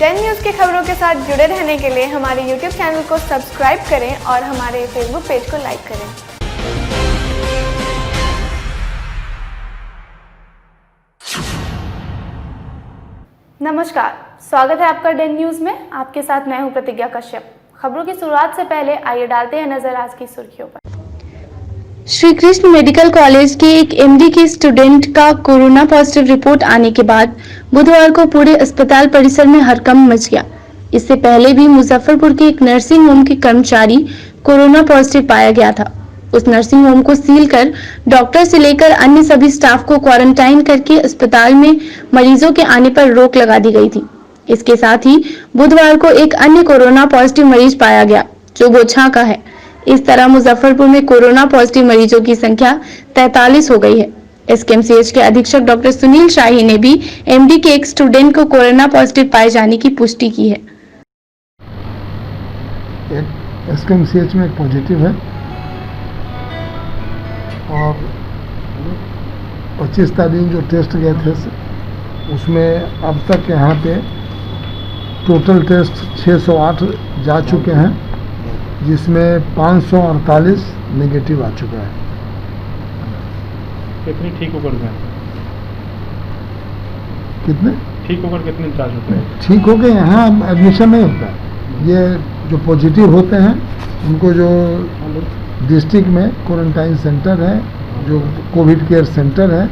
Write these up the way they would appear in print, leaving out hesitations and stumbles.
Dane news की खबरों के साथ जुड़े रहने के लिए हमारे YouTube चैनल को सब्सक्राइब करें और हमारे Facebook पेज को लाइक करें। नमस्कार, स्वागत है आपका डेन न्यूज़ में। आपके साथ मैं हूं प्रतिज्ञा कश्यप। खबरों की शुरुआत से पहले आइए डालते हैं नजर आज की सुर्खियों पर। श्री कृष्ण मेडिकल कॉलेज के एक एमडी के स्टूडेंट का कोरोना पॉजिटिव रिपोर्ट आने के बाद बुधवार को पूरे अस्पताल परिसर में हड़कंप मच गया। इससे पहले भी मुजफ्फरपुर के एक नर्सिंग होम के कर्मचारी कोरोना पॉजिटिव पाया गया था। उस नर्सिंग होम को सील कर डॉक्टर से लेकर अन्य सभी स्टाफ को क्वारंटाइन करके अस्पताल में मरीजों के आने पर रोक लगा दी गई थी। इसके साथ ही बुधवार को एक अन्य कोरोना पॉजिटिव मरीज पाया गया जो बोछा का है। इस तरह मुजफ्फरपुर में कोरोना पॉजिटिव मरीजों की संख्या 43 हो गई है। एसकेएमसीएच के अधीक्षक डॉक्टर सुनील शाही ने भी एमडी के एक स्टूडेंट को कोरोना पॉजिटिव पाए जाने की पुष्टि की है। एसकेएमसीएच में एक पॉजिटिव है और 25 तारीख जो टेस्ट गए थे उसमें अब तक यहाँ पे टोटल टेस्ट 608 जा चुके हैं, जिसमें 548 नेगेटिव आ चुका है। कितनी ठीक होकर गए? कितने ठीक होकर कितने जा चुके हैं? ठीक हो गए, यहाँ एडमिशन नहीं होता। ये जो पॉजिटिव होते हैं उनको जो डिस्ट्रिक्ट में क्वारंटाइन सेंटर है, जो कोविड केयर सेंटर है,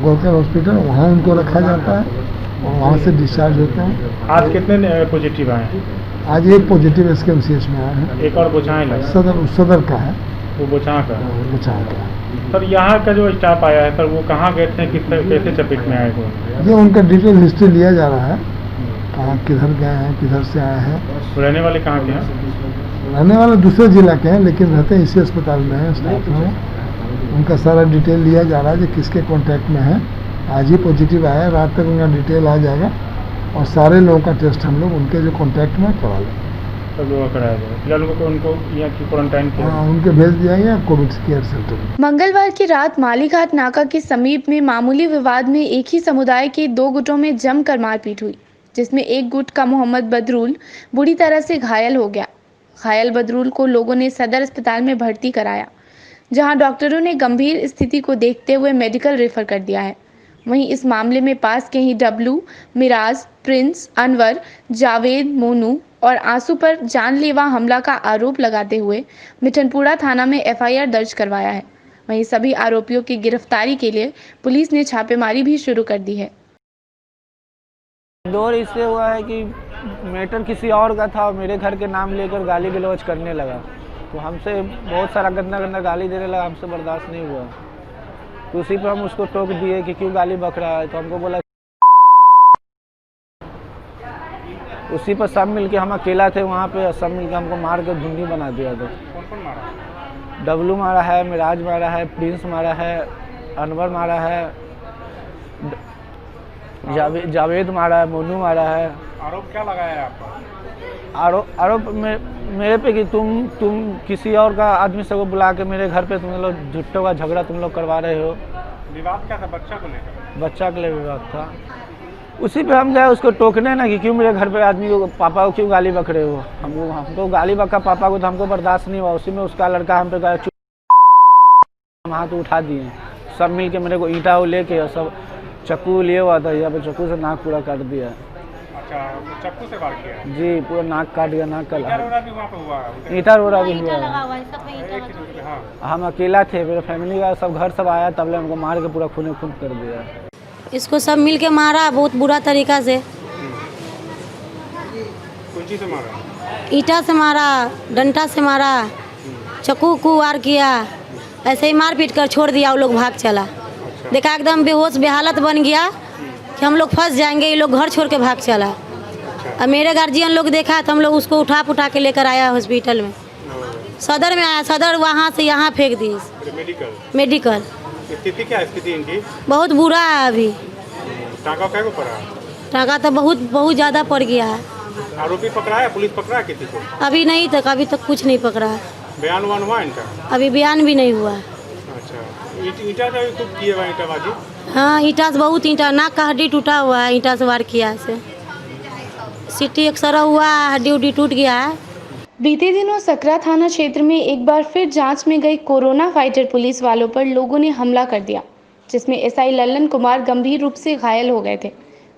गोलकर हॉस्पिटल, वहाँ उनको रखा जाता है और वहाँ से डिस्चार्ज होते हैं। आज कितने पॉजिटिव आए हैं? आज एक पॉजिटिव एसकेएमसीएच में आया है। एक और बोछाएं लगा? सदर का है। वो बोछा का? बोछा का है। सर यहाँ का जो स्टाफ आया है सर, वो कहाँ गए थे, कैसे चपेट में आए हुए? ये उनका डिटेल हिस्ट्री लिया जा रहा है, कहाँ किधर गए हैं, किधर से आए हैं। रहने वाले कहाँ के हैं? रहने वाले दूसरे जिला के हैं, लेकिन रहते हैं इसी अस्पताल में हैं, स्टाफ में। उनका सारा डिटेल लिया जा रहा है, जो किसके कॉन्टैक्ट में है। आज ही पॉजिटिव आया, रात तक उनका डिटेल आ जाएगा और सारे लोगों का टेस्ट हम लोग उनके जो कॉन्टैक्ट में करवा लेंगे। सब लोगों का कराया जाएगा। फिलहाल उनको यहाँ की क्वारंटाइन किया? हाँ, उनके भेज दिया गया कोविड केयर सेंटर में। मंगलवार की रात मालीघाट नाका के समीप में मामूली विवाद में एक ही समुदाय के दो गुटों में जमकर मारपीट हुई, जिसमें एक गुट का मोहम्मद बदरुल बुरी तरह से घायल हो गया। घायल बदरुल को लोगों ने सदर अस्पताल में भर्ती कराया, जहां डॉक्टरों ने गंभीर स्थिति को देखते हुए मेडिकल रेफर कर दिया है। वहीं इस मामले में पास के ही डब्लू, मिराज, प्रिंस, अनवर, जावेद, मोनू और आंसू पर जानलेवा हमला का आरोप लगाते हुए मिठनपुरा थाना में एफआईआर दर्ज करवाया है। वहीं सभी आरोपियों की गिरफ्तारी के लिए पुलिस ने छापेमारी भी शुरू कर दी है। दौर इससे हुआ है कि मैटर किसी और का था और मेरे घर के नाम लेकर गाली गलौज करने लगा, तो हमसे बहुत सारा गंदा गंदा गाली देने लगा। हमसे बर्दाश्त नहीं हुआ, तो उसी पर हम उसको टोक दिए कि क्यों गाली बक रहा है। तो हमको बोला, उसी पर सब मिलके, हम अकेला थे वहाँ पे, सब मिलके हमको मार कर धुंधी बना दिया था। कौन मारा? डब्लू मारा है, मिराज मारा है, प्रिंस मारा है, अनवर मारा है, जावेद मारा है, मोनू मारा है। आरोप क्या लगाया है आपका? आरोप मेरे पे कि तुम किसी और का आदमी से को बुला के मेरे घर पे तुम लोग झुट्टों का झगड़ा तुम लोग करवा रहे हो। विवाद क्या था? बच्चा को लेकर? बच्चा के लिए विवाद था। उसी पे हम गए उसको टोकने ना कि क्यों मेरे घर पे आदमी को, पापा को क्यों गाली बक रहे हो। हमको गाली बका पापा को, तो हमको बर्दाश्त नहीं हुआ। उसी में उसका लड़का हम पे गया, हम हाथ उठा दिए। सब मिल के मेरे को ईंटा लेके और सब चक्कू लिए हुआ था, यहाँ पे चक्कू से नाक पूरा काट दिया। अच्छा, चक्कू से वार किया? जी, पूरा नाक काट गया। नाक का ईंटा रोड़ा भी वहाँ पे हुआ है? ईंटा रोड़ा भी हुआ है। हाँ। हम अकेला थे, मेरे फैमिली का सब घर सब आया, तब हमको मार के पूरा खून खून कर दिया। इसको सब मिल के मारा बहुत बुरा तरीका से। कौन चीज़ से मारा? ईंटा से मारा, डंडा से मारा, चाकू को वार किया। ऐसे ही मार पीट कर छोड़ दिया। वो लोग भाग चला। देखा एकदम बेहोश बेहालत बन गया कि हम लोग फंस जाएंगे, ये लोग घर छोड़ के भाग चला। अब मेरे गार्जियन लोग देखा तो हम लोग उसको उठा के लेकर आया हॉस्पिटल में। सदर में आया, सदर वहाँ से यहाँ फेंक दी मेडिकल। स्थिति क्या है? स्थिति इनकी बहुत बुरा है अभी। टाँका क्या को पड़ा? टाँका तो बहुत ज़्यादा पड़ गया है। आरोपी पकड़ा है? पुलिस पकड़ा है किसी को? अभी नहीं तक, अभी तक कुछ नहीं पकड़ा है। बयान हुआ इनका? अभी बयान भी नहीं हुआ। अच्छा, ईंटा से खूब किए हुआ ईंटाबाजी? हाँ, ईंटा से बहुत ईंटा, नाक का हड्डी टूटा हुआ है, ईंटा से वार किया से। सीटी एक्सरा हुआ, हड्डी उड्डी टूट गया है। बीते दिनों सकरा थाना क्षेत्र में एक बार फिर जांच में गई कोरोना फाइटर पुलिस वालों पर लोगों ने हमला कर दिया, जिसमें एसआई लल्लन कुमार गंभीर रूप से घायल हो गए थे।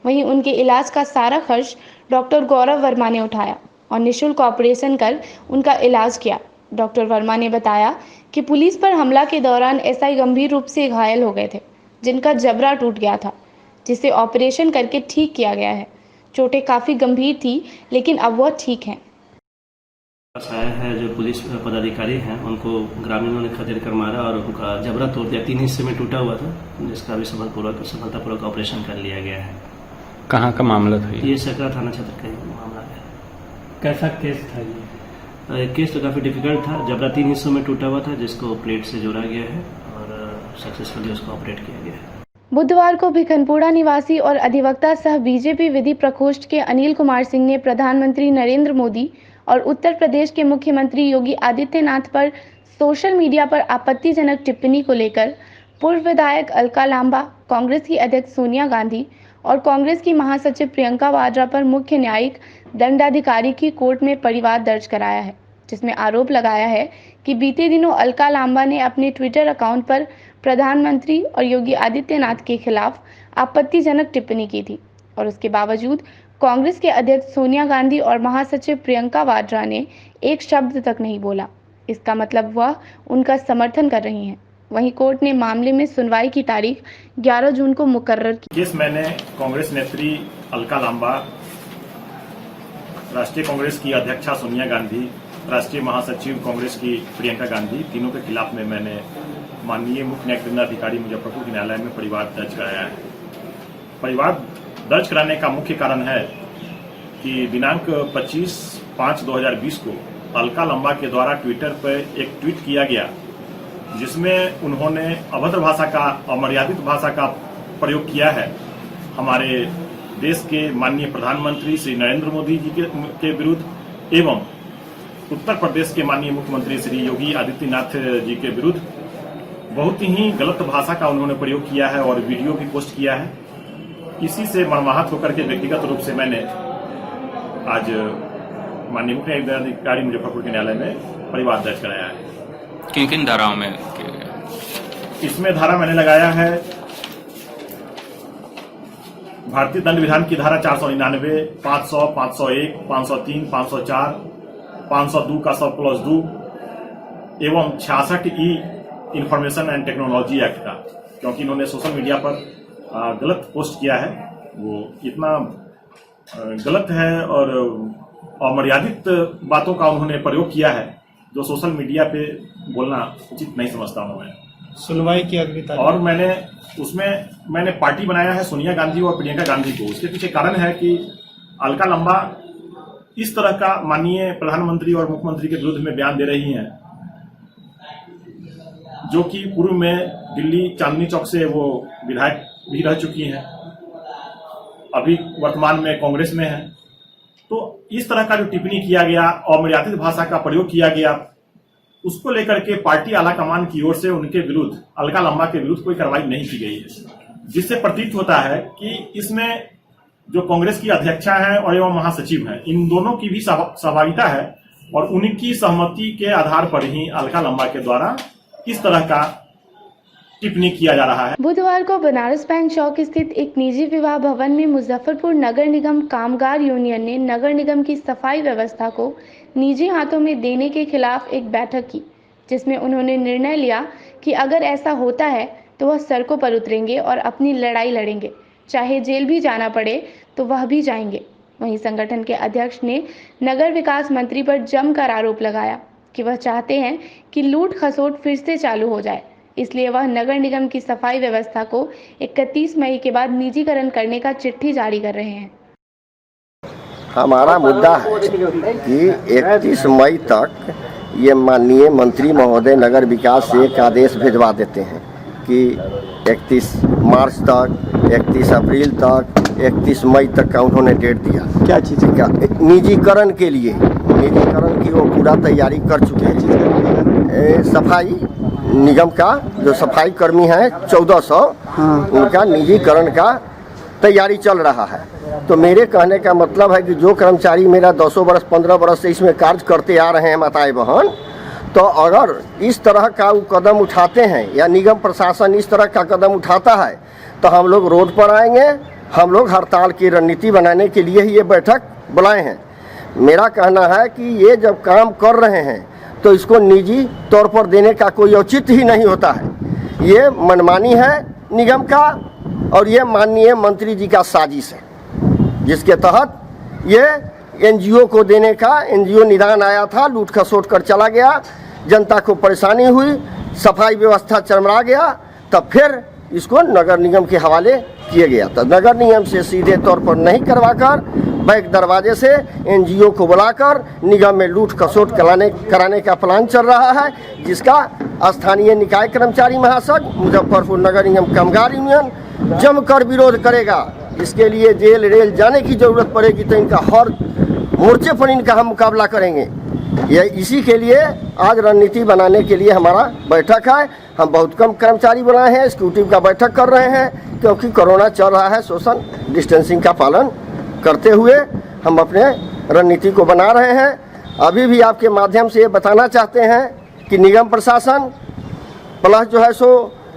वहीं उनके इलाज का सारा खर्च डॉक्टर गौरव वर्मा ने उठाया और निःशुल्क ऑपरेशन कर उनका इलाज किया। डॉक्टर वर्मा ने बताया कि पुलिस पर हमला के दौरान एसआई गंभीर रूप से घायल हो गए थे, जिनका जबड़ा टूट गया था, जिसे ऑपरेशन करके ठीक किया गया है। चोटें काफ़ी गंभीर थी, लेकिन अब वह ठीक हैं। आया है जो पुलिस पदाधिकारी हैं उनको ग्रामीणों ने खदेड़ कर मारा और उनका जबड़ा तोड़ दिया, 3 हिस्से में टूटा हुआ था, जिसका भी सफलतापूर्वक ऑपरेशन कर लिया गया है। कहाँ का मामला था ये सकरा थाना क्षेत्र का मामला है। कैसा केस था ये? केस तो काफ़ी डिफिकल्ट था। जबड़ा 3 हिस्सों में टूटा हुआ था, जिसको प्लेट से जोड़ा गया है और सक्सेसफुली उसको ऑपरेट किया गया है। बुधवार को भिखनपुरा निवासी और अधिवक्ता सह बीजेपी विधि प्रकोष्ठ के अनिल कुमार सिंह ने प्रधानमंत्री नरेंद्र मोदी और उत्तर प्रदेश के मुख्यमंत्री योगी आदित्यनाथ पर सोशल मीडिया पर आपत्तिजनक टिप्पणी को लेकर पूर्व विधायक अलका लांबा, कांग्रेस की अध्यक्ष सोनिया गांधी और कांग्रेस की महासचिव प्रियंका वाड्रा पर मुख्य न्यायिक दंडाधिकारी की कोर्ट में परिवाद दर्ज कराया है, जिसमें आरोप लगाया है कि बीते दिनों अलका लांबा ने अपने ट्विटर अकाउंट पर प्रधानमंत्री और योगी आदित्यनाथ के खिलाफ आपत्तिजनक टिप्पणी की थी और उसके बावजूद कांग्रेस के अध्यक्ष सोनिया गांधी और महासचिव प्रियंका वाड्रा ने एक शब्द तक नहीं बोला। इसका मतलब वह उनका समर्थन कर रही हैं। वहीं कोर्ट ने मामले में सुनवाई की तारीख 11 जून को मुकर्रर की। केस मैंने कांग्रेस नेत्री अलका लांबा, राष्ट्रीय कांग्रेस की अध्यक्षा सोनिया गांधी, राष्ट्रीय महासचिव कांग्रेस की प्रियंका गांधी, तीनों के खिलाफ में मैंने माननीय मुख्य न्यायिक दंडाधिकारी मुजफ्फरपुर के न्यायालय में परिवाद दर्ज कराया है। परिवाद दर्ज कराने का मुख्य कारण है कि दिनांक 25/5/2020 को अलका लांबा के द्वारा ट्विटर पर एक ट्वीट किया गया, जिसमें उन्होंने अभद्र भाषा का, अमर्यादित भाषा का प्रयोग किया है हमारे देश के माननीय प्रधानमंत्री श्री नरेंद्र मोदी जी के विरुद्ध एवं उत्तर प्रदेश के माननीय मुख्यमंत्री श्री योगी आदित्यनाथ जी के विरुद्ध बहुत ही गलत भाषा का उन्होंने प्रयोग किया है और वीडियो भी पोस्ट किया है। इसी से मर्माहत होकर के व्यक्तिगत रूप से मैंने आज माननीय मुख्य न्यायिक दंडाधिकारी मुजफ्फरपुर के न्यायालय में परिवाद दर्ज कराया है। किन किन धाराओं में? इसमें धारा मैंने लगाया है भारतीय दंड विधान की धारा 499, 500, 501, 503, 504, 502 का 100+2 एवं 66E information and technology act का, क्योंकि इन्होंने सोशल मीडिया पर गलत पोस्ट किया है। वो इतना गलत है और अमर्यादित बातों का उन्होंने प्रयोग किया है, जो सोशल मीडिया पे बोलना उचित नहीं समझता हूं मैं। सुनवाई की अगली तारीख? और मैंने पार्टी बनाया है सोनिया गांधी और प्रियंका गांधी को। उसके पीछे कारण है कि अलका लांबा इस तरह का माननीय प्रधानमंत्री और मुख्यमंत्री के विरुद्ध में बयान दे रही हैं, जो कि पूर्व में दिल्ली चांदनी चौक से वो विधायक भी रह चुकी हैं, अभी वर्तमान में कांग्रेस में है। तो इस तरह का जो टिप्पणी किया गया, अमर्यादित भाषा का प्रयोग किया गया, उसको लेकर के पार्टी आलाकमान की ओर से उनके विरुद्ध, अलका लांबा के विरुद्ध कोई कार्रवाई नहीं की गई है, जिससे प्रतीत होता है कि इसमें जो कांग्रेस की अध्यक्षा है और एवं महासचिव हैं, इन दोनों की भी सहभागिता है और उनकी सहमति के आधार पर ही अलका लांबा के द्वारा इस तरह का टिप्पणी किया जा रहा है। बुधवार को बनारस बैंक चौक स्थित एक निजी विवाह भवन में मुजफ्फरपुर नगर निगम कामगार यूनियन ने नगर निगम की सफाई व्यवस्था को निजी हाथों में देने के खिलाफ एक बैठक की, जिसमें उन्होंने निर्णय लिया कि अगर ऐसा होता है तो वह सड़कों पर उतरेंगे और अपनी लड़ाई लड़ेंगे, चाहे जेल भी जाना पड़े तो वह भी जाएंगे। वहीं संगठन के अध्यक्ष ने नगर विकास मंत्री पर जमकर आरोप लगाया कि वह चाहते हैं कि लूट खसोट फिर से चालू हो जाए, इसलिए वह नगर निगम की सफाई व्यवस्था को 31 मई के बाद निजीकरण करने का चिट्ठी जारी कर रहे हैं। हमारा मुद्दा है कि 31 मई तक ये माननीय मंत्री महोदय नगर विकास से एक आदेश भिजवा देते हैं कि 31 मार्च तक, 31 अप्रैल तक, 31 मई तक का उन्होंने डेट दिया। क्या चीज़ का? निजीकरण के लिए, निजीकरण की वो पूरा तैयारी कर चुके हैं। सफाई निगम का जो सफाई कर्मी हैं 1400, उनका निजीकरण का तैयारी चल रहा है। तो मेरे कहने का मतलब है कि जो कर्मचारी मेरा 10 बरस 15 बरस से इसमें कार्य करते आ रहे हैं माताएं बहन, तो अगर इस तरह का वो कदम उठाते हैं या निगम प्रशासन इस तरह का कदम उठाता है तो हम लोग रोड पर आएंगे। हम लोग हड़ताल की रणनीति बनाने के लिए ही ये बैठक बुलाए हैं। मेरा कहना है कि ये जब काम कर रहे हैं तो इसको निजी तौर पर देने का कोई औचित्य ही नहीं होता है। ये मनमानी है निगम का और ये माननीय मंत्री जी का साजिश है, जिसके तहत ये एनजीओ को देने का एनजीओ निदान आया था, लूट खसोट कर चला गया, जनता को परेशानी हुई, सफाई व्यवस्था चरमरा गया, तब फिर इसको नगर निगम के हवाले किया गया। तो नगर निगम से सीधे तौर पर नहीं करवाकर बैक दरवाजे से एनजीओ को बुलाकर निगम में लूट खसोट कराने का प्लान चल रहा है, जिसका स्थानीय निकाय कर्मचारी महासंघ मुजफ्फरपुर नगर निगम कामगार यूनियन जमकर विरोध करेगा। इसके लिए जेल रेल जाने की जरूरत पड़ेगी तो इनका हर मोर्चे पर इनका हम मुकाबला करेंगे। ये इसी के लिए आज रणनीति बनाने के लिए हमारा बैठक है। हम बहुत कम कर्मचारी बुलाए हैं, एक्जीक्यूटिव का बैठक कर रहे हैं, क्योंकि कोरोना चल रहा है। सोशल डिस्टेंसिंग का पालन करते हुए हम अपने रणनीति को बना रहे हैं। अभी भी आपके माध्यम से ये बताना चाहते हैं कि निगम प्रशासन प्लस जो है सो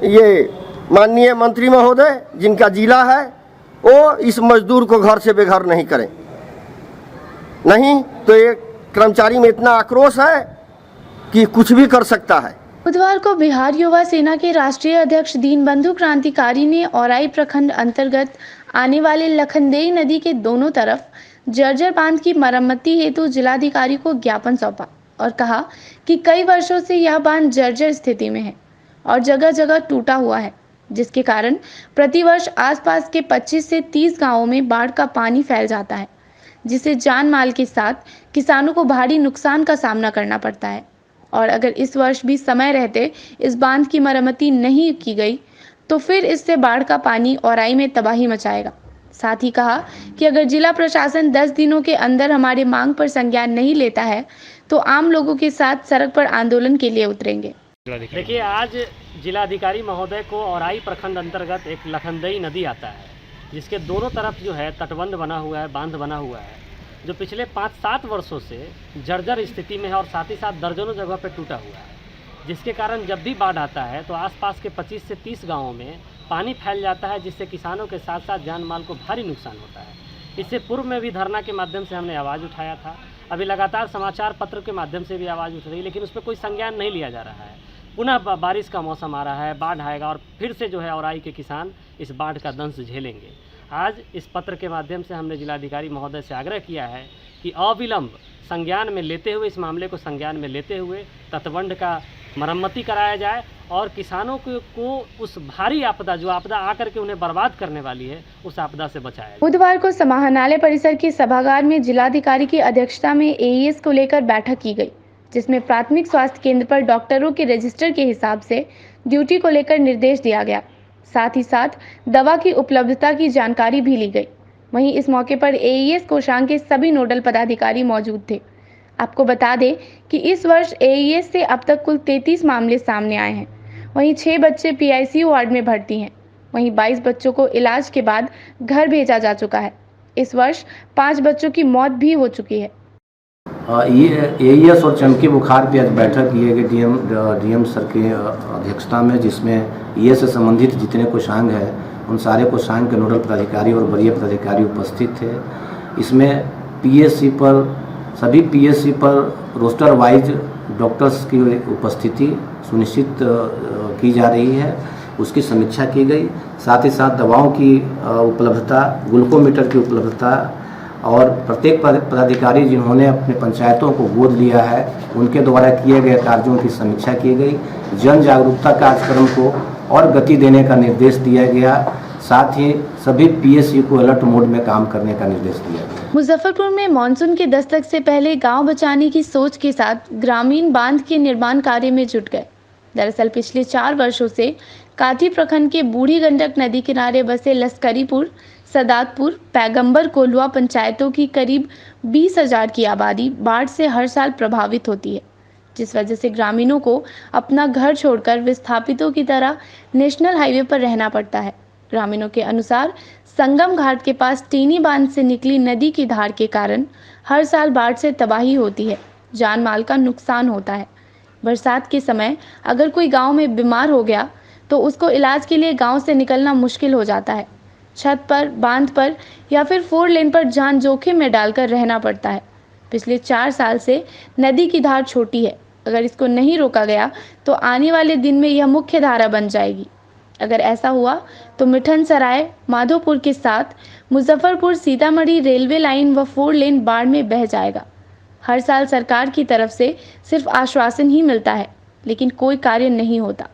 ये माननीय मंत्री महोदय जिनका जिला है, वो इस मजदूर को घर से बेघर नहीं करें। नहीं तो ये कर्मचारी में इतना आक्रोश है कि कुछ भी कर सकता है। बुधवार को बिहार युवा सेना के राष्ट्रीय अध्यक्ष दीनबंधु क्रांतिकारी ने औराई प्रखंड अंतर्गत आने वाले लखनदेई नदी के दोनों तरफ जर्जर बांध की मरम्मती हेतु जिलाधिकारी को ज्ञापन सौंपा और कहा कि कई वर्षों से यह बांध जर्जर स्थिति में है और जगह जगह टूटा हुआ है, जिसके कारण प्रतिवर्ष आसपास के 25 से 30 गांवों में बाढ़ का पानी फैल जाता है, जिससे जान माल के साथ किसानों को भारी नुकसान का सामना करना पड़ता है। और अगर इस वर्ष भी समय रहते इस बांध की मरम्मती नहीं की गई तो फिर इससे बाढ़ का पानी औराई में तबाही मचाएगा। साथ ही कहा कि अगर जिला प्रशासन 10 दिनों के अंदर हमारे मांग पर संज्ञान नहीं लेता है तो आम लोगों के साथ सड़क पर आंदोलन के लिए उतरेंगे। देखिए, आज जिलाधिकारी महोदय को औराई प्रखंड अंतर्गत एक लखनदेई नदी आता है, जिसके दोनों तरफ जो है तटबंध बना हुआ है, बांध बना हुआ है, जो पिछले 5-7 वर्षों से जर्जर स्थिति में है और साथ ही साथ दर्जनों जगह पर टूटा हुआ है, जिसके कारण जब भी बाढ़ आता है तो आसपास के 25 से 30 गांवों में पानी फैल जाता है, जिससे किसानों के साथ साथ जान माल को भारी नुकसान होता है। इससे पूर्व में भी धरना के माध्यम से हमने आवाज़ उठाया था, अभी लगातार समाचार पत्र के माध्यम से भी आवाज़ उठ रही है, लेकिन उस पर कोई संज्ञान नहीं लिया जा रहा है। पुनः बारिश का मौसम आ रहा है, बाढ़ आएगा और फिर से जो है औराई के किसान इस बाढ़ का दंश झेलेंगे। आज इस पत्र के माध्यम से हमने जिलाधिकारी महोदय से आग्रह किया है कि अविलंब संज्ञान में लेते हुए, इस मामले को संज्ञान में लेते हुए तटबंध का मरम्मती कराया जाए और किसानों को उस भारी आपदा, जो आपदा आकर के उन्हें बर्बाद करने वाली है, उस आपदा से बचाया जाए। बुधवार को समाहरणालय परिसर के सभागार में जिलाधिकारी की अध्यक्षता में एईएस को लेकर बैठक की गई, जिसमें प्राथमिक स्वास्थ्य केंद्र पर डॉक्टरों के रजिस्टर के हिसाब से ड्यूटी को लेकर निर्देश दिया गया। साथ ही साथ दवा की उपलब्धता की जानकारी भी ली गई। वहीं इस मौके पर एईएस कोषांग के सभी नोडल पदाधिकारी मौजूद थे। आपको बता दें कि इस वर्ष एईएस से अब तक कुल 33 मामले सामने आए हैं। वहीं 6 बच्चे पीआईसीयू वार्ड में भर्ती हैं। वहीं 22 बच्चों को इलाज के बाद घर भेजा जा चुका है। इस वर्ष 5 बच्चों की मौत भी हो चुकी है। ये एईएस और चमकी बुखार की आज बैठक की है डीएम सर की अध्यक्षता में, जिसमें एईएस से संबंधित जितने कोषांग हैं उन सारे कोषांग के नोडल पदाधिकारी और वरीय पदाधिकारी उपस्थित थे। इसमें पीएससी पर, सभी पीएससी पर रोस्टर वाइज डॉक्टर्स की उपस्थिति सुनिश्चित की जा रही है, उसकी समीक्षा की गई। साथ ही साथ दवाओं की उपलब्धता, ग्लूकोमीटर की उपलब्धता और प्रत्येक पदाधिकारी जिन्होंने अपने पंचायतों को गोद लिया है उनके द्वारा किए गए कार्यों की समीक्षा की गई। जन जागरूकता कार्यक्रम को और गति देने का निर्देश दिया गया। साथ ही सभी पीएससी को अलर्ट मोड में काम करने का निर्देश दिया गया। मुजफ्फरपुर में मानसून के दस्तक से पहले गांव बचाने की सोच के साथ ग्रामीण बांध के निर्माण कार्य में जुट गए। दरअसल पिछले 4 वर्षों से काठी प्रखंड के बूढ़ी गंडक नदी किनारे बसे लश्करीपुर, सदातपुर, पैगंबर कोल्हुआ पंचायतों की करीब 20,000 की आबादी बाढ़ से हर साल प्रभावित होती है, जिस वजह से ग्रामीणों को अपना घर छोड़कर विस्थापितों की तरह नेशनल हाईवे पर रहना पड़ता है। ग्रामीणों के अनुसार संगम घाट के पास टीनी बांध से निकली नदी की धार के कारण हर साल बाढ़ से तबाही होती है, जान माल का नुकसान होता है। बरसात के समय अगर कोई गांव में बीमार हो गया तो उसको इलाज के लिए गांव से निकलना मुश्किल हो जाता है। छत पर, बांध पर या फिर 4 लेन पर जान जोखिम में डालकर रहना पड़ता है। पिछले 4 साल से नदी की धार छोटी है। अगर इसको नहीं रोका गया तो आने वाले दिन में यह मुख्य धारा बन जाएगी। अगर ऐसा हुआ तो मिठन सराय, माधोपुर के साथ मुजफ्फरपुर सीतामढ़ी रेलवे लाइन व 4 लेन बाढ़ में बह जाएगा। हर साल सरकार की तरफ से सिर्फ आश्वासन ही मिलता है, लेकिन कोई कार्य नहीं होता।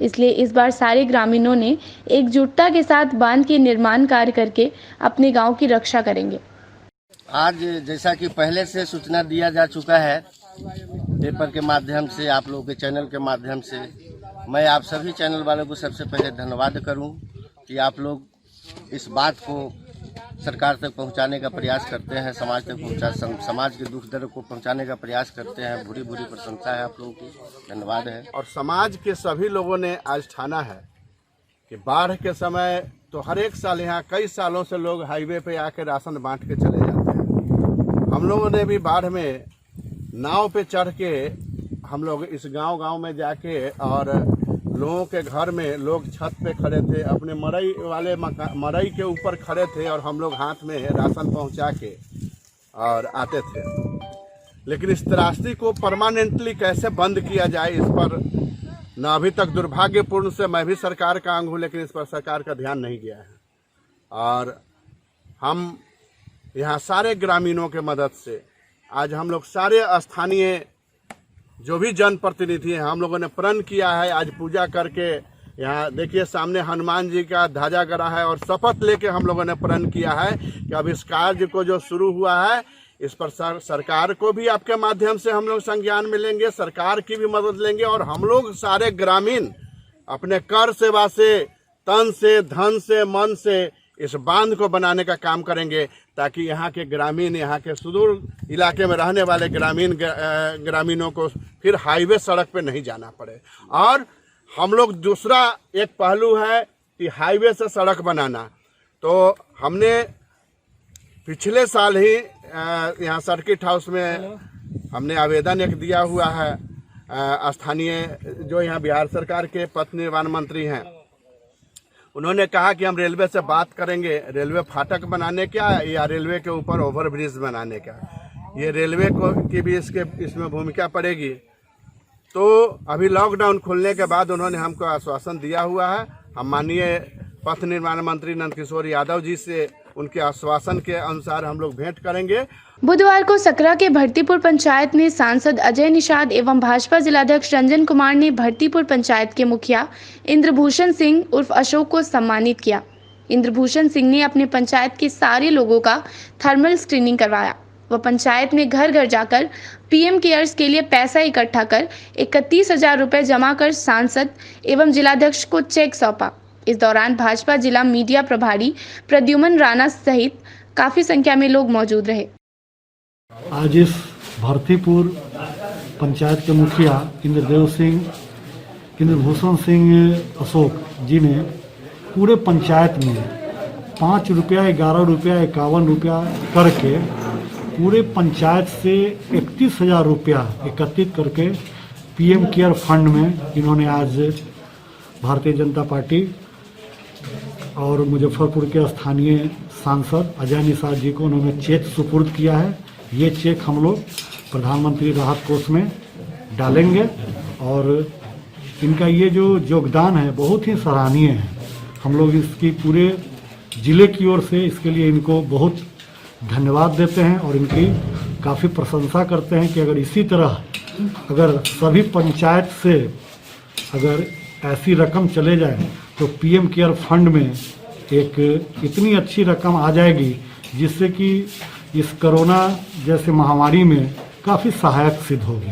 इसलिए इस बार सारे ग्रामीणों ने एकजुटता के साथ बांध के निर्माण कार्य करके अपने गांव की रक्षा करेंगे। आज जैसा कि पहले से सूचना दिया जा चुका है पेपर के माध्यम से, आप लोगों के चैनल के माध्यम से, मैं आप सभी चैनल वालों को सबसे पहले धन्यवाद करूं कि आप लोग इस बात को सरकार तक पहुंचाने का प्रयास करते हैं, समाज तक समाज के दुख दर्द को पहुंचाने का प्रयास करते हैं। भूरी भूरी प्रशंसा है आप लोगों की, धन्यवाद है। और समाज के सभी लोगों ने आज ठाना है कि बाढ़ के समय तो हर एक साल यहाँ कई सालों से लोग हाईवे पे आके राशन बांट के चले जाते हैं। हम लोगों ने भी बाढ़ में नाव पे चढ़ के हम लोग इस गांव में जाके और लोगों के घर में लोग छत पे खड़े थे, अपने मरई के ऊपर खड़े थे और हम लोग हाथ में राशन पहुंचा के और आते थे। लेकिन इस त्रासदी को परमानेंटली कैसे बंद किया जाए, इस पर न अभी तक दुर्भाग्यपूर्ण से मैं भी सरकार का अंग हूँ, लेकिन इस पर सरकार का ध्यान नहीं गया है। और हम यहाँ सारे ग्रामीणों के मदद से आज हम लोग सारे स्थानीय जो भी जनप्रतिनिधि हैं, हम लोगों ने प्रण किया है। आज पूजा करके यहाँ देखिए सामने हनुमान जी का ध्वजा गड़ा है और शपथ लेके हम लोगों ने प्रण किया है कि अब इस कार्य को जो शुरू हुआ है इस पर सरकार को भी आपके माध्यम से हम लोग संज्ञान में लेंगे, सरकार की भी मदद लेंगे और हम लोग सारे ग्रामीण अपने कर सेवा से, तन से, धन से, मन से इस बांध को बनाने का काम करेंगे ताकि यहाँ के ग्रामीण, यहाँ के सुदूर इलाके में रहने वाले ग्रामीणों को फिर हाईवे सड़क पे नहीं जाना पड़े। और हम लोग दूसरा एक पहलू है कि हाईवे से सड़क बनाना, तो हमने पिछले साल ही यहाँ सर्किट हाउस में हमने आवेदन एक दिया हुआ है। स्थानीय जो यहाँ बिहार सरकार के पथ निर्माण मंत्री हैं, उन्होंने कहा कि हम रेलवे से बात करेंगे रेलवे फाटक बनाने का या रेलवे के ऊपर ओवरब्रिज बनाने का। ये रेलवे को की भी इसमें भूमिका पड़ेगी। तो अभी लॉकडाउन खुलने के बाद उन्होंने हमको आश्वासन दिया हुआ है। हम माननीय पथ निर्माण मंत्री नंदकिशोर यादव जी से उनके आश्वासन के अनुसार हम लोग भेंट करेंगे। बुधवार को सकरा के भरतीपुर पंचायत में सांसद अजय निषाद एवं भाजपा जिलाध्यक्ष रंजन कुमार ने भरतीपुर पंचायत के मुखिया इंद्रभूषण सिंह उर्फ अशोक को सम्मानित किया। इंद्रभूषण सिंह ने अपने पंचायत के सारे लोगों का थर्मल स्क्रीनिंग करवाया। वह पंचायत में घर घर जाकर पीएम केयर्स के लिए पैसा इकट्ठा कर 31,000 रुपए जमा कर सांसद एवं जिलाध्यक्ष को चेक सौंपा। इस दौरान भाजपा जिला मीडिया प्रभारी प्रद्युमन राणा सहित काफी संख्या में लोग मौजूद रहे। आज इस भरतीपुर पंचायत के मुखिया इंद्रभूषण सिंह अशोक जी ने पूरे पंचायत में 5 रुपया, 11 रुपया, 51 रुपया करके पूरे पंचायत से 31,000 रुपया एकत्रित करके पीएम केयर फंड में इन्होंने आज भारतीय जनता पार्टी और मुजफ्फरपुर के स्थानीय सांसद अजय निषाद जी को उन्होंने चेक सुपुर्द किया है। ये चेक हम लोग प्रधानमंत्री राहत कोष में डालेंगे और इनका ये जो योगदान है बहुत ही सराहनीय है। हम लोग इसकी पूरे जिले की ओर से इसके लिए इनको बहुत धन्यवाद देते हैं और इनकी काफ़ी प्रशंसा करते हैं कि अगर इसी तरह अगर सभी पंचायत से अगर ऐसी रकम चले जाए तो पीएम केयर फंड में एक इतनी अच्छी रकम आ जाएगी जिससे कि इस कोरोना जैसे महामारी में काफ़ी सहायक सिद्ध होगी।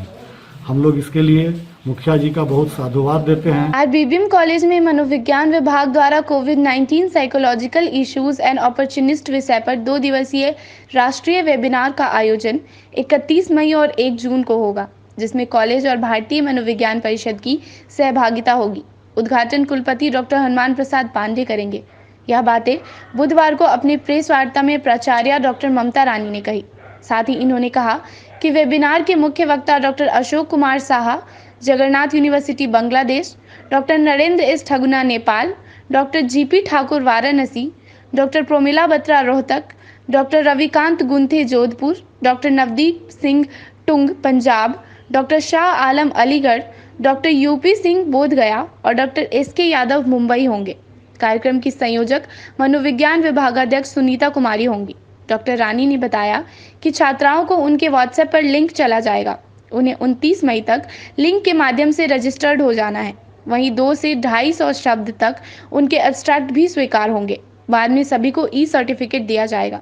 हम लोग इसके लिए मुखिया जी का बहुत साधुवाद देते हैं। आज बीबीएम कॉलेज में मनोविज्ञान विभाग द्वारा कोविड-19 साइकोलॉजिकल इश्यूज एंड अपॉर्चुनिस्ट विषय पर 2 दिवसीय राष्ट्रीय वेबिनार का आयोजन 31 मई और 1 जून को होगा, जिसमें कॉलेज और भारतीय मनोविज्ञान परिषद की सहभागिता होगी। उद्घाटन कुलपति डॉक्टर हनुमान प्रसाद पांडे करेंगे। यह बातें बुधवार को अपनी प्रेस वार्ता में प्राचार्य डॉक्टर ममता रानी ने कही। साथ ही इन्होंने कहा कि वेबिनार के मुख्य वक्ता doctor Ashok Kumar Saha, Jagannath university Bangladesh, doctor Narendra S Thaguna Nepal, doctor GP Thakur Varanasi, doctor Promila Batra Rohtak, doctor Ravikant Gunthe Jodhpur, doctor Navdeep Singh Tung Punjab, doctor Shah Alam Aligarh, doctor UP Singh Bodhgaya और डॉक्टर एसके यादव मुंबई होंगे। कार्यक्रम की संयोजक मनोविज्ञान विभागाध्यक्ष सुनीता कुमारी होंगी। डॉक्टर रानी ने बताया कि छात्राओं को उनके व्हाट्सएप पर लिंक चला जाएगा। उन्हें 29 मई तक लिंक के माध्यम से रजिस्टर्ड हो जाना है। वहीं 200 से 250 शब्द तक उनके एब्स्ट्रैक्ट भी स्वीकार होंगे। बाद में सभी को ई सर्टिफिकेट दिया जाएगा।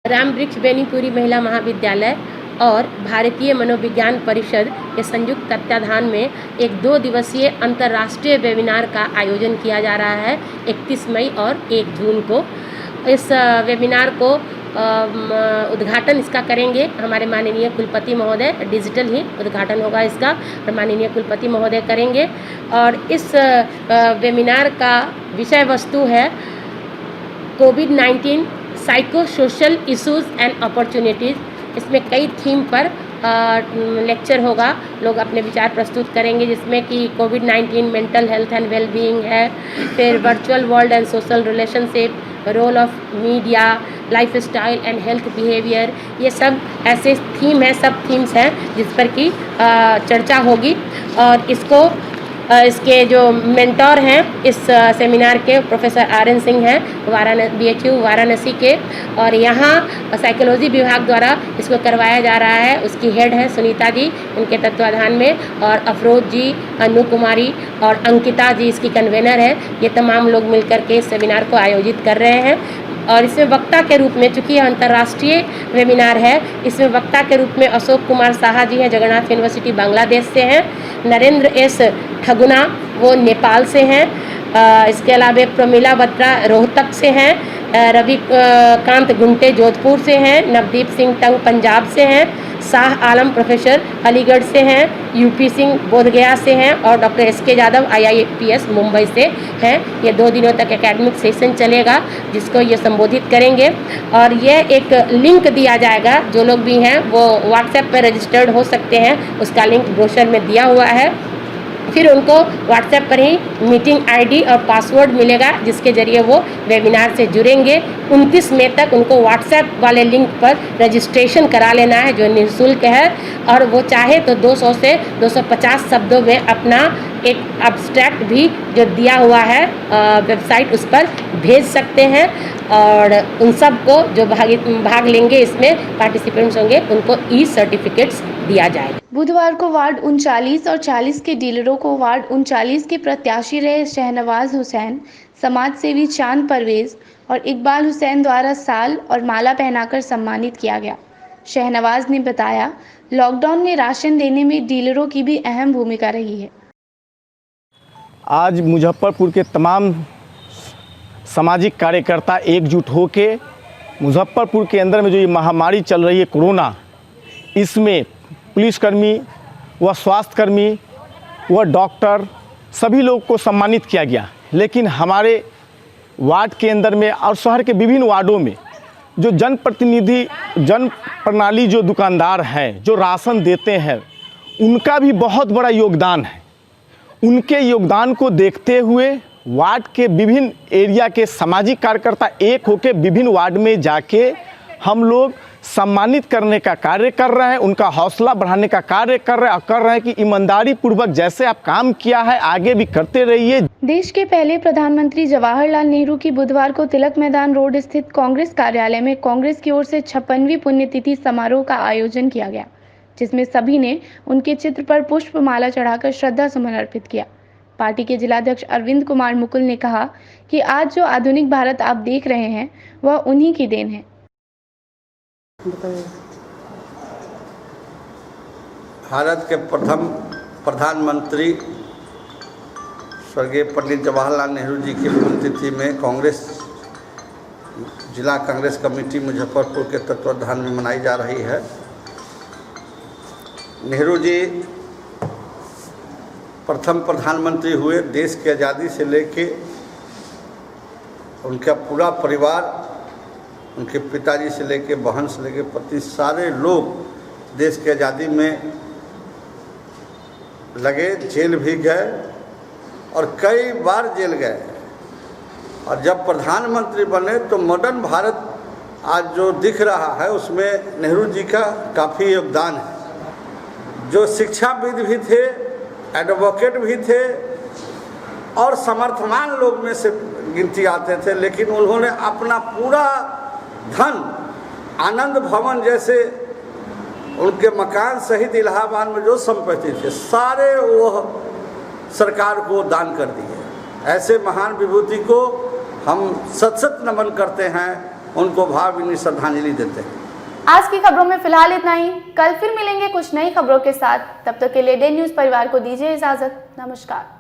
राम वृक्ष बेनीपुरी महिला महाविद्यालय और भारतीय मनोविज्ञान परिषद के संयुक्त तत्वाधान में एक 2 दिवसीय अंतर्राष्ट्रीय वेबिनार का आयोजन किया जा रहा है 31 मई और 1 जून को। इस वेबिनार को उद्घाटन इसका करेंगे हमारे माननीय कुलपति महोदय। डिजिटल ही उद्घाटन होगा इसका और माननीय कुलपति महोदय करेंगे। और इस वेबिनार का विषय वस्तु है कोविड-19 psycho social issues and opportunities. इसमें कई थीम पर लेक्चर होगा, लोग अपने विचार प्रस्तुत करेंगे, जिसमें कि COVID mental health and wellbeing है, फिर virtual world and social relationship, role of media, life style and health behaviour. ये सब ऐसे थीम है, सब थीम्स हैं जिस पर कि चर्चा होगी। और इसके जो मेंटोर हैं इस सेमिनार के प्रोफेसर आर.एन. सिंह हैं BHU वाराणसी के, और यहाँ साइकोलॉजी विभाग द्वारा इसको करवाया जा रहा है। उसकी हेड है सुनीता जी, उनके तत्वाधान में, और अफरोज जी, अनु कुमारी और अंकिता जी इसकी कन्वेनर है। ये तमाम लोग मिलकर के इस सेमिनार को आयोजित कर रहे हैं। और इसमें वक्ता के रूप में, चूँकि यह अंतर्राष्ट्रीय वेबिनार है, इसमें वक्ता के रूप में अशोक कुमार साहा जी हैं, जगन्नाथ यूनिवर्सिटी बांग्लादेश से हैं, नरेंद्र एस ठगुना वो नेपाल से हैं, इसके अलावा प्रमिला बत्रा रोहतक से हैं, रविकांत गुंटे जोधपुर से हैं, नवदीप सिंह टंग पंजाब से हैं, शाह आलम प्रोफेसर अलीगढ़ से हैं, यूपी सिंह बोधगया से हैं और doctor SK Yadav IIPS Mumbai से हैं। ये 2 दिनों तक एकेडमिक सेशन चलेगा जिसको ये संबोधित करेंगे। और ये एक लिंक दिया जाएगा, जो लोग भी हैं वो व्हाट्सएप पर रजिस्टर्ड हो सकते हैं, उसका लिंक ब्रोशर में दिया हुआ है। फिर उनको व्हाट्सएप पर ही मीटिंग ID और पासवर्ड मिलेगा, जिसके जरिए वो वेबिनार से जुड़ेंगे। 29 मई तक उनको व्हाट्सएप वाले लिंक पर रजिस्ट्रेशन करा लेना है, जो निःशुल्क है। और वो चाहे तो 200 से 250 शब्दों में अपना एक एब्स्ट्रैक्ट भी जो दिया हुआ है वेबसाइट, उस पर भेज सकते हैं। और उन सब को जो भाग लेंगे, इसमें पार्टिसिपेंट्स होंगे, उनको ई सर्टिफिकेट्स दिया जाएगा। बुधवार को वार्ड 39 और 40 के डीलरों को वार्ड 39 के प्रत्याशी रहे शहनवाज हुसैन, समाज सेवी चांद परवेज और इकबाल हुसैन द्वारा साल और माला पहनाकर सम्मानित किया गया। शहनवाज ने बताया, लॉकडाउन में राशन देने में डीलरों की भी अहम भूमिका रही है। आज मुजफ्फरपुर के तमाम सामाजिक कार्यकर्ता एकजुट होके मुजफ्फरपुर के अंदर में जो ये महामारी चल रही है कोरोना, इसमें पुलिसकर्मी व स्वास्थ्यकर्मी व डॉक्टर सभी लोग को सम्मानित किया गया। लेकिन हमारे वार्ड के अंदर में और शहर के विभिन्न वार्डों में जो जनप्रतिनिधि, जन प्रणाली जो दुकानदार हैं, जो राशन देते हैं, उनका भी बहुत बड़ा योगदान है। उनके योगदान को देखते हुए वार्ड के विभिन्न एरिया के सामाजिक कार्यकर्ता एक होकर विभिन्न वार्ड में जाके हम लोग सम्मानित करने का कार्य कर रहे हैं, उनका हौसला बढ़ाने का कार्य कर रहे हैं कि ईमानदारी पूर्वक जैसे आप काम किया है आगे भी करते रहिए। देश के पहले प्रधानमंत्री जवाहरलाल नेहरू की बुधवार को तिलक मैदान रोड स्थित कांग्रेस कार्यालय में कांग्रेस की ओर से 56वीं पुण्यतिथि समारोह का आयोजन किया गया, जिसमें सभी ने उनके चित्र पर पुष्पमाला चढ़ाकर श्रद्धा सुमन अर्पित किया। पार्टी के जिलाध्यक्ष अरविंद कुमार मुकुल ने कहा कि आज जो आधुनिक भारत आप देख रहे हैं वह उन्हीं की देन है। भारत के प्रथम प्रधानमंत्री स्वर्गीय पंडित जवाहरलाल नेहरू जी की पुण्यतिथि में कांग्रेस जिला कांग्रेस कमेटी मुजफ्फरपुर के तत्वाधान में मनाई जा रही है। नेहरू जी प्रथम प्रधानमंत्री हुए। देश की आज़ादी से लेके उनका पूरा परिवार, उनके पिताजी से लेके बहन से लेके पति, सारे लोग देश की आज़ादी में लगे, जेल भी गए और कई बार जेल गए। और जब प्रधानमंत्री बने तो मॉडर्न भारत आज जो दिख रहा है उसमें नेहरू जी का काफ़ी योगदान है। जो शिक्षाविद भी थे, एडवोकेट भी थे और समर्थवान लोग में से गिनती आते थे, लेकिन उन्होंने अपना पूरा धन आनंद भवन जैसे उनके मकान सहित इलाहाबाद में जो संपत्ति थे सारे वो सरकार को दान कर दिए। ऐसे महान विभूति को हम सत सत नमन करते हैं, उनको भावभीनी श्रद्धांजलि देते हैं। आज की खबरों में फिलहाल इतना ही। कल फिर मिलेंगे कुछ नई खबरों के साथ। तब तक के लिए डे न्यूज़ परिवार को दीजिए इजाजत। नमस्कार।